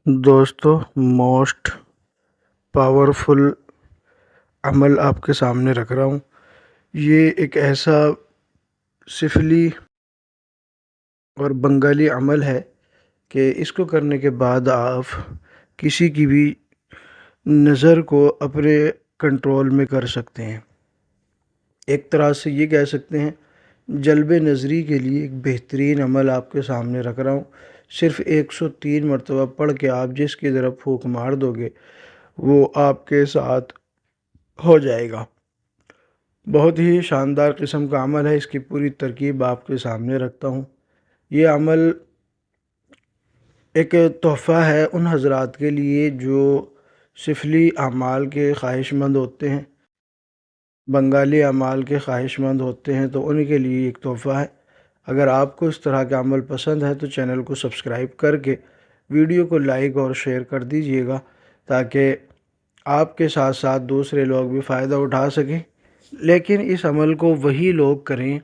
دوستو، most powerful عمل آپ کے سامنے رکھ رہا ہوں۔ یہ ایک ایسا سفلی اور بنگالی عمل ہے کہ اس کو کرنے کے بعد آپ کسی کی بھی نظر کو اپنے کنٹرول میں کر سکتے ہیں۔ ایک طرح سے یہ کہہ سکتے ہیں جلب نظری کے لیے ایک بہترین عمل آپ کے سامنے رکھ رہا ہوں۔ صرف 103 مرتبہ پڑھ کے آپ جس کی طرف پھونک مار دو گے وہ آپ کے ساتھ ہو جائے گا۔ بہت ہی شاندار قسم کا عمل ہے۔ اس کی پوری ترکیب آپ کے سامنے رکھتا ہوں۔ یہ عمل ایک تحفہ ہے ان حضرات کے لیے جو سفلی اعمال کے خواہش مند ہوتے ہیں، بنگالی اعمال کے خواہش مند ہوتے ہیں، تو ان کے لیے ایک تحفہ ہے۔ اگر آپ کو اس طرح کا عمل پسند ہے تو چینل کو سبسکرائب کر کے ویڈیو کو لائک اور شیئر کر دیجئے گا تاکہ آپ کے ساتھ ساتھ دوسرے لوگ بھی فائدہ اٹھا سکیں۔ لیکن اس عمل کو وہی لوگ کریں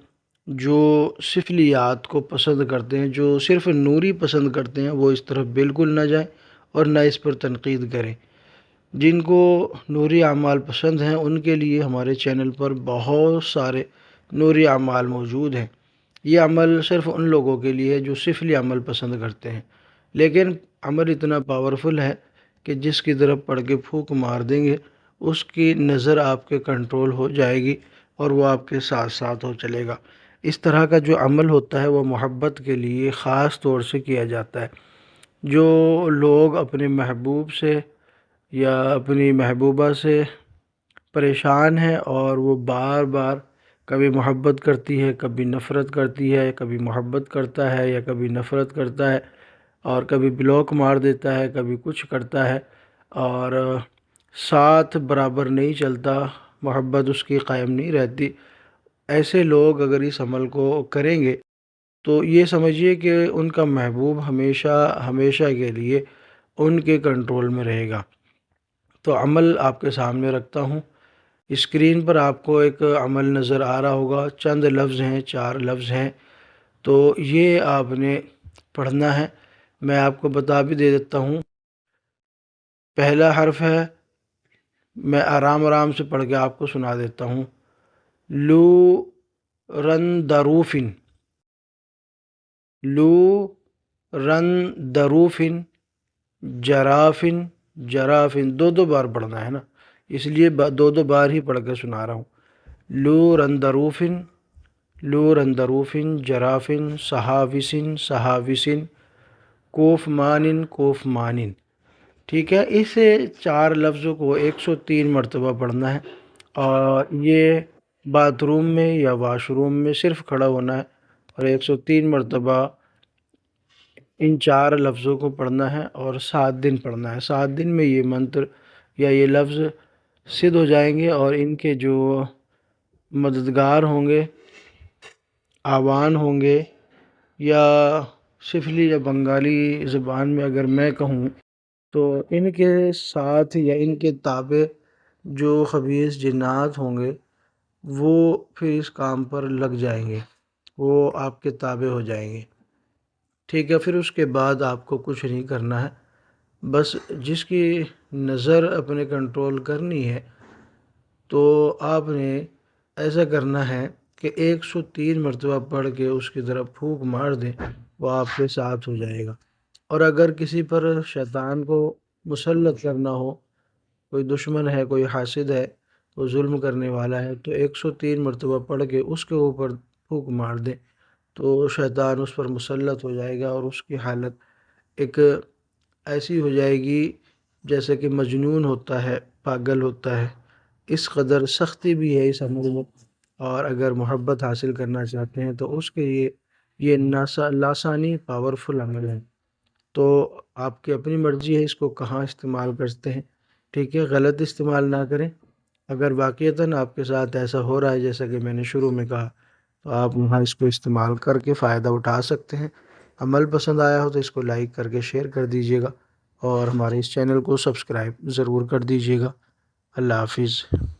جو سفلیات کو پسند کرتے ہیں، جو صرف نوری پسند کرتے ہیں، وہ اس طرف بالکل نہ جائیں اور نہ اس پر تنقید کریں۔ جن کو نوری اعمال پسند ہیں ان کے لیے ہمارے چینل پر بہت سارے نوری اعمال موجود ہیں۔ یہ عمل صرف ان لوگوں کے لیے ہے جو سفلی عمل پسند کرتے ہیں، لیکن عمل اتنا پاورفل ہے کہ جس کی طرف پڑھ کے پھونک مار دیں گے اس کی نظر آپ کے کنٹرول ہو جائے گی اور وہ آپ کے ساتھ ساتھ ہو چلے گا۔ اس طرح کا جو عمل ہوتا ہے وہ محبت کے لیے خاص طور سے کیا جاتا ہے۔ جو لوگ اپنے محبوب سے یا اپنی محبوبہ سے پریشان ہیں اور وہ بار بار کبھی محبت کرتی ہے، کبھی نفرت کرتی ہے، کبھی محبت کرتا ہے یا کبھی نفرت کرتا ہے، اور کبھی بلاک مار دیتا ہے، کبھی کچھ کرتا ہے، اور ساتھ برابر نہیں چلتا، محبت اس کی قائم نہیں رہتی، ایسے لوگ اگر اس عمل کو کریں گے تو یہ سمجھیے کہ ان کا محبوب ہمیشہ ہمیشہ کے لیے ان کے کنٹرول میں رہے گا۔ تو عمل آپ کے سامنے رکھتا ہوں۔ اسکرین پر آپ کو ایک عمل نظر آ رہا ہوگا، چند لفظ ہیں، 4 لفظ ہیں، تو یہ آپ نے پڑھنا ہے۔ میں آپ کو بتا بھی دے دیتا ہوں۔ پہلا حرف ہے، میں آرام آرام سے پڑھ کے آپ کو سنا دیتا ہوں، لو رن دروفن، لو رن دروفن، جرافن، جرافن، دو بار پڑھنا ہے نا، اس لیے دو بار ہی پڑھ کے سنا رہا ہوں۔ لو رن دروفن، لو رن دروفن، جرافن، صحافسن، صحافسن، کوف مانن، کوف مانن۔ ٹھیک ہے، اس 4 لفظوں کو 103 مرتبہ پڑھنا ہے، اور یہ باتھ روم میں یا واش روم میں صرف کھڑا ہونا ہے اور 103 مرتبہ ان 4 لفظوں کو پڑھنا ہے اور 7 دن پڑھنا ہے۔ 7 دن میں یہ منتر یا یہ لفظ سدھ ہو جائیں گے، اور ان کے جو مددگار ہوں گے، آوان ہوں گے، یا سفلی یا بنگالی زبان میں اگر میں کہوں تو ان کے ساتھ یا ان کے تابع جو خبیث جنات ہوں گے وہ پھر اس کام پر لگ جائیں گے، وہ آپ کے تابع ہو جائیں گے۔ ٹھیک ہے، پھر اس کے بعد آپ کو کچھ نہیں کرنا ہے، بس جس کی نظر اپنے کنٹرول کرنی ہے تو آپ نے ایسا کرنا ہے کہ 103 مرتبہ پڑھ کے اس کی طرف پھونک مار دیں، وہ آپ کے ساتھ ہو جائے گا۔ اور اگر کسی پر شیطان کو مسلط کرنا ہو، کوئی دشمن ہے، کوئی حاسد ہے، کوئی ظلم کرنے والا ہے، تو 103 مرتبہ پڑھ کے اس کے اوپر پھونک مار دیں تو شیطان اس پر مسلط ہو جائے گا، اور اس کی حالت ایک ایسی ہو جائے گی جیسے کہ مجنون ہوتا ہے، پاگل ہوتا ہے۔ اس قدر سختی بھی ہے اس عمل میں، اور اگر محبت حاصل کرنا چاہتے ہیں تو اس کے لیے یہ لاسانی پاورفل عمل ہے۔ تو آپ کی اپنی مرضی ہے اس کو کہاں استعمال کرتے ہیں۔ ٹھیک ہے، غلط استعمال نہ کریں۔ اگر واقعتاً آپ کے ساتھ ایسا ہو رہا ہے جیسا کہ میں نے شروع میں کہا تو آپ وہاں اس کو استعمال کر کے فائدہ اٹھا سکتے ہیں۔ عمل پسند آیا ہو تو اس کو لائک کر کے شیئر کر دیجیے گا، اور ہمارے اس چینل کو سبسکرائب ضرور کر دیجیے گا۔ اللہ حافظ۔